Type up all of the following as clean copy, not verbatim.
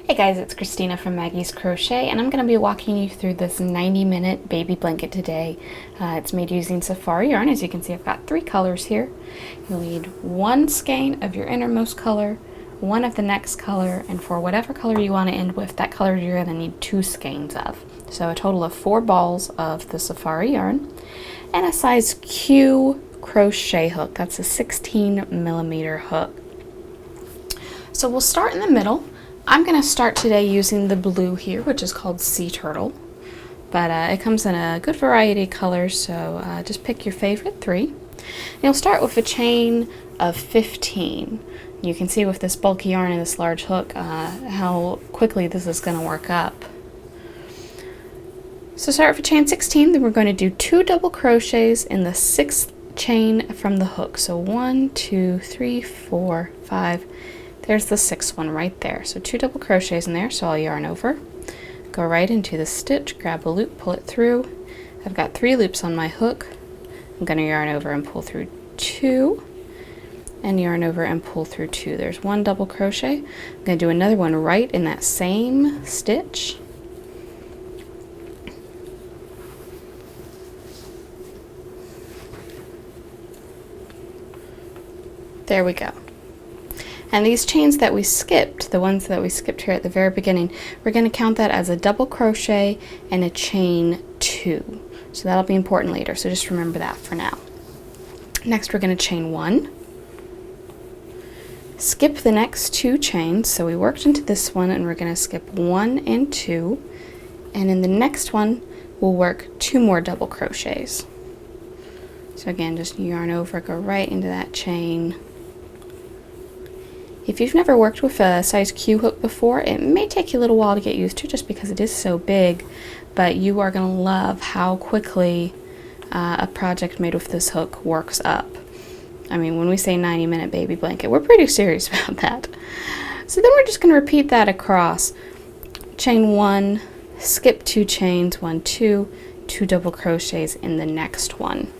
Hey guys, it's Christina from Maggie's Crochet, and I'm going to be walking you through this 90-minute baby blanket today. It's made using safari yarn. As you can see, I've got 3 colors here. You'll need 1 skein of your innermost color, 1 of the next color, and for whatever color you want to end with, that color you're going to need 2 skeins of. So a total of 4 balls of the safari yarn, and a size Q crochet hook. That's a 16mm hook. So we'll start in the middle. I'm going to start today using the blue here, which is called Sea Turtle, but it comes in a good variety of colors, so just pick your favorite 3. And you'll start with a chain of 15. You can see with this bulky yarn and this large hook how quickly this is going to work up. So start with a chain 16, then we're going to do 2 double crochets in the 6th chain from the hook. So 1, 2, 3, 4, 5. There's the 6th one right there. So 2 double crochets in there, so I'll yarn over, go right into the stitch, grab a loop, pull it through. I've got 3 loops on my hook. I'm going to yarn over and pull through 2, and yarn over and pull through 2. There's 1 double crochet. I'm going to do another one right in that same stitch. There we go. And these chains that we skipped, the ones that we skipped here at the very beginning, we're going to count that as a double crochet and a chain 2. So that'll be important later, so just remember that for now. Next we're going to chain 1. Skip the next 2 chains, so we worked into this one and we're going to skip 1 and 2. And in the next one we'll work 2 more double crochets. So again, just yarn over, go right into that chain. If you've never worked with a size Q hook before, it may take you a little while to get used to just because it is so big, but you are going to love how quickly a project made with this hook works up. I mean, when we say 90-minute baby blanket, we're pretty serious about that. So then we're just going to repeat that across. Chain 1, skip 2 chains, 1, 2, 2 double crochets in the next one.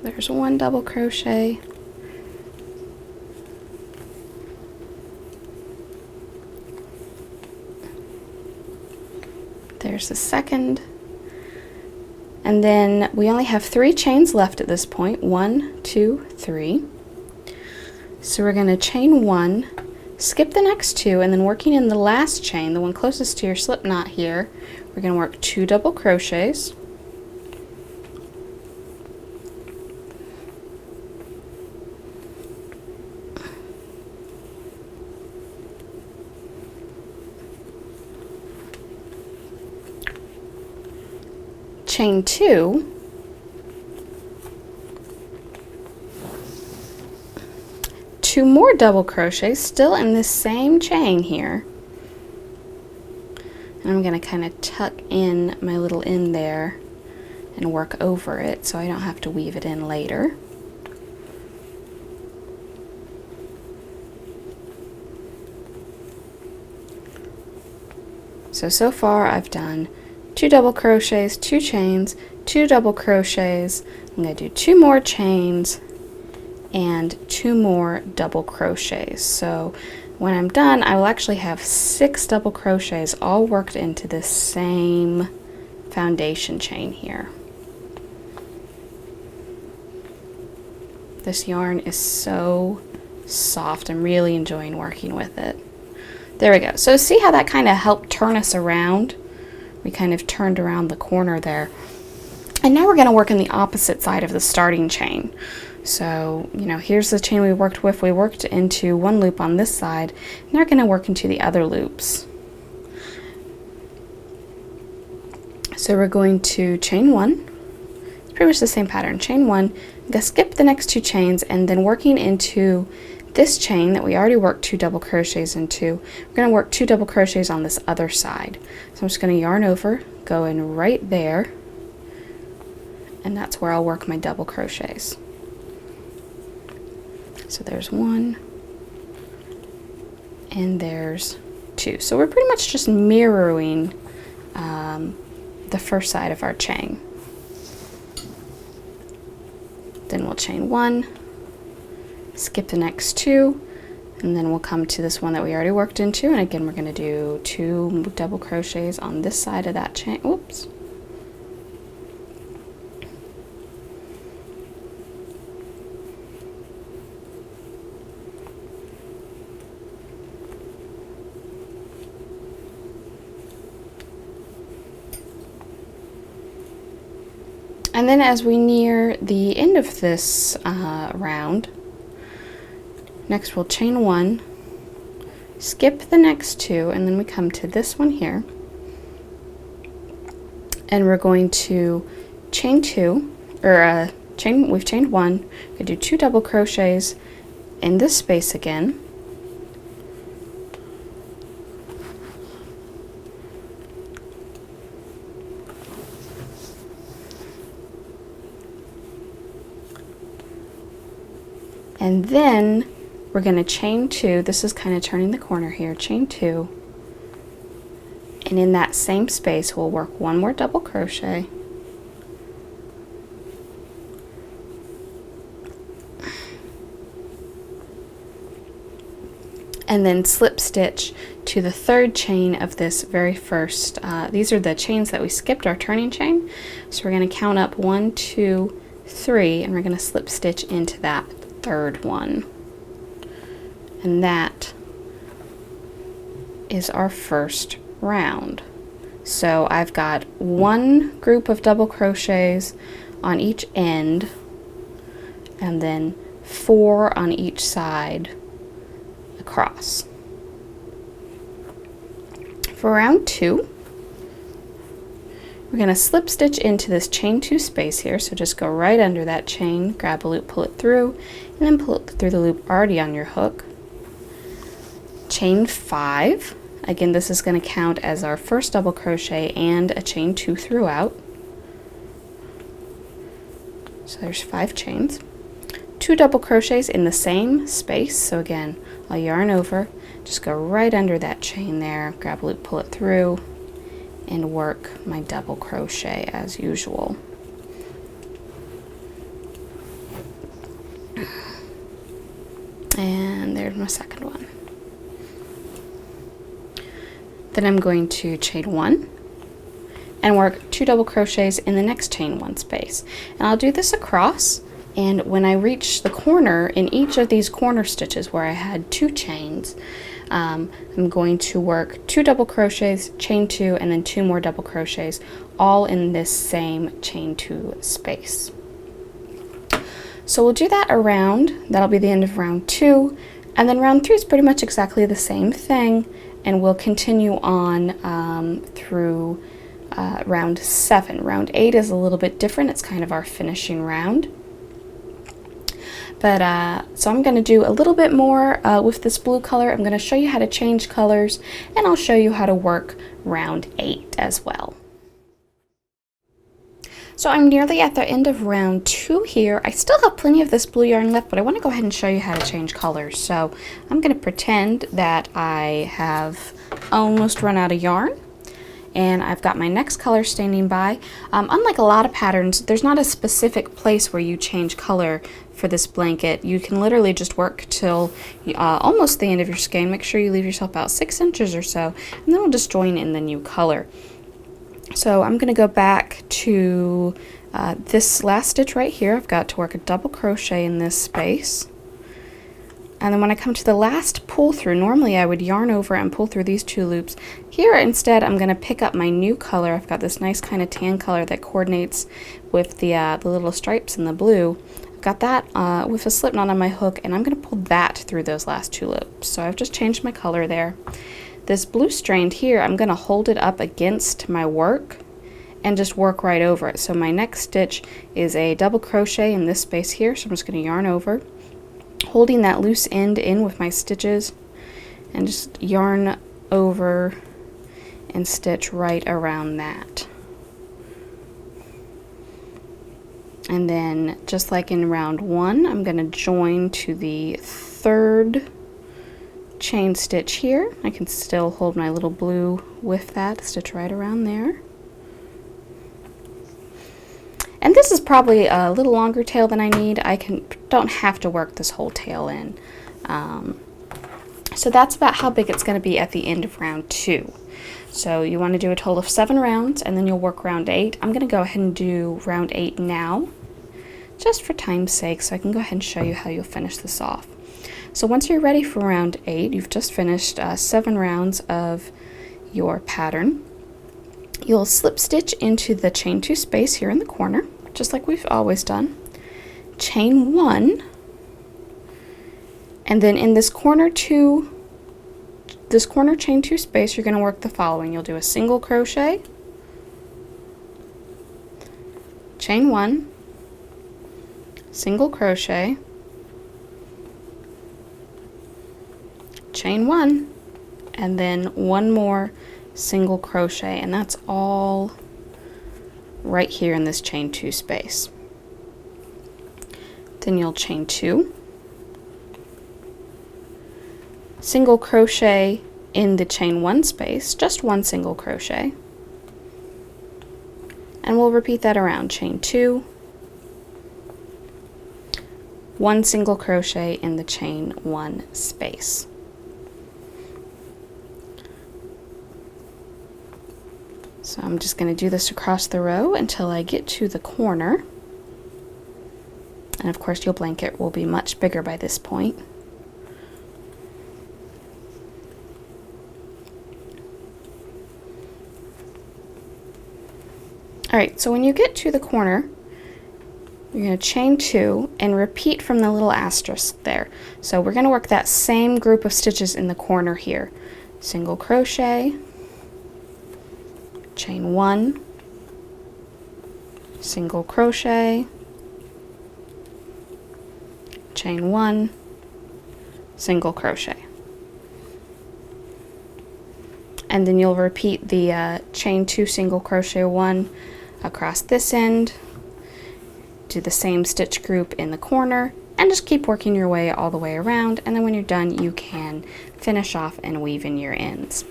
There's 1 double crochet, there's the second, and then we only have 3 chains left at this point. 1, 2, 3. So we're going to chain 1, skip the next 2, and then working in the last chain, the one closest to your slip knot here, we're going to work 2 double crochets. Chain 2, 2 more double crochets still in this same chain here, and I'm going to kind of tuck in my little end there and work over it so I don't have to weave it in later. So far I've done 2 double crochets, 2 chains, 2 double crochets. I'm going to do 2 more chains and 2 more double crochets. So when I'm done, I will actually have 6 double crochets all worked into this same foundation chain here. This yarn is so soft. I'm really enjoying working with it. There we go. So see how that kind of helped turn us around? We kind of turned around the corner there. And now we're going to work in the opposite side of the starting chain. So, you know, here's the chain we worked with. We worked into 1 loop on this side. Now we're going to work into the other loops. So we're going to chain 1. It's pretty much the same pattern. Chain 1, I'm going to skip the next 2 chains, and then working into this chain that we already worked 2 double crochets into, we're going to work 2 double crochets on this other side. So I'm just going to yarn over, go in right there, and that's where I'll work my double crochets. So there's 1, and there's 2. So we're pretty much just mirroring the first side of our chain. Then we'll chain 1, skip the next 2, and then we'll come to this one that we already worked into, and again we're going to do 2 double crochets on this side of that chain. Whoops. And then as we near the end of this round, next we'll chain 1, skip the next 2, and then we come to this one here, and we're going to chain 2, or we've chained 1, we're going to do 2 double crochets in this space again, and then we're going to chain 2. This is kind of turning the corner here. Chain 2, and in that same space we'll work 1 more double crochet, and then slip stitch to the 3rd chain of this very first. These are the chains that we skipped our turning chain, so we're going to count up 1, 2, 3, and we're going to slip stitch into that 3rd one, and that is our first round. So I've got 1 group of double crochets on each end, and then 4 on each side across. For round 2, we're going to slip stitch into this chain 2 space here, so just go right under that chain, grab a loop, pull it through, and then pull it through the loop already on your hook. Chain 5, again this is going to count as our first double crochet and a chain 2 throughout. So there's 5 chains. 2 double crochets in the same space, so again I'll yarn over, just go right under that chain there, grab a loop, pull it through, and work my double crochet as usual. And there's my second one. Then I'm going to chain 1 and work 2 double crochets in the next chain 1 space. And I'll do this across, and when I reach the corner in each of these corner stitches where I had 2 chains, I'm going to work 2 double crochets, chain 2, and then 2 more double crochets, all in this same chain 2 space. So we'll do that around. That'll be the end of round 2, and then round 3 is pretty much exactly the same thing, and we'll continue on through round 7. Round 8 is a little bit different. It's kind of our finishing round. But so I'm going to do a little bit more with this blue color. I'm going to show you how to change colors, and I'll show you how to work round 8 as well. So I'm nearly at the end of round 2 here. I still have plenty of this blue yarn left, but I want to go ahead and show you how to change colors. So I'm going to pretend that I have almost run out of yarn, and I've got my next color standing by. Unlike a lot of patterns, there's not a specific place where you change color for this blanket. You can literally just work till almost the end of your skein. Make sure you leave yourself about 6 inches or so, and then we'll just join in the new color. So I'm going to go back to this last stitch right here. I've got to work a double crochet in this space. And then when I come to the last pull through, normally I would yarn over and pull through these 2 loops. Here instead I'm going to pick up my new color. I've got this nice kind of tan color that coordinates with the little stripes in the blue. I've got that with a slip knot on my hook, and I'm going to pull that through those last 2 loops. So I've just changed my color there. This blue strand here, I'm going to hold it up against my work and just work right over it. So my next stitch is a double crochet in this space here, so I'm just going to yarn over, holding that loose end in with my stitches, and just yarn over and stitch right around that. And then just like in round 1, I'm going to join to the 3rd chain stitch here. I can still hold my little blue with that, stitch right around there. And this is probably a little longer tail than I need. Don't have to work this whole tail in. So that's about how big it's going to be at the end of round 2. So you want to do a total of 7 rounds, and then you'll work round 8. I'm going to go ahead and do round 8 now, just for time's sake, so I can go ahead and show you how you'll finish this off. So once you're ready for round 8, you've just finished 7 rounds of your pattern. You'll slip stitch into the chain 2 space here in the corner, just like we've always done. Chain 1, and then in this corner chain 2 space, you're going to work the following. You'll do a single crochet, chain 1, single crochet, chain 1, and then one more single crochet, and that's all right here in this chain 2 space. Then you'll chain 2, single crochet in the chain 1 space, just one single crochet, and we'll repeat that around. Chain 2, one single crochet in the chain 1 space. So I'm just going to do this across the row until I get to the corner, and of course your blanket will be much bigger by this point. Alright, so when you get to the corner, you're going to chain 2 and repeat from the little asterisk there. So we're going to work that same group of stitches in the corner here. Single crochet, chain 1, single crochet, chain 1, single crochet. And then you'll repeat the chain 2 single crochet 1 across this end, do the same stitch group in the corner, and just keep working your way all the way around, and then when you're done you can finish off and weave in your ends.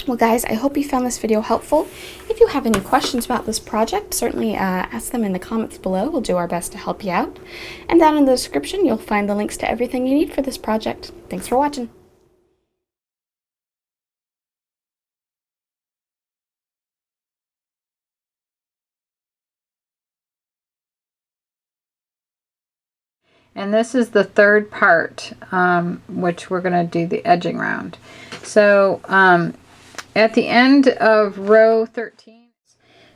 Well guys, I hope you found this video helpful. If you have any questions about this project, certainly ask them in the comments below. We'll do our best to help you out. And down in the description you'll find the links to everything you need for this project. Thanks for watching. And this is the third part, which we're going to do the edging round. So at the end of row 13,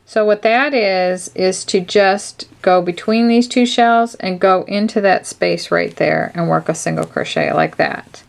so what that is to just go between these 2 shells and go into that space right there and work a single crochet like that.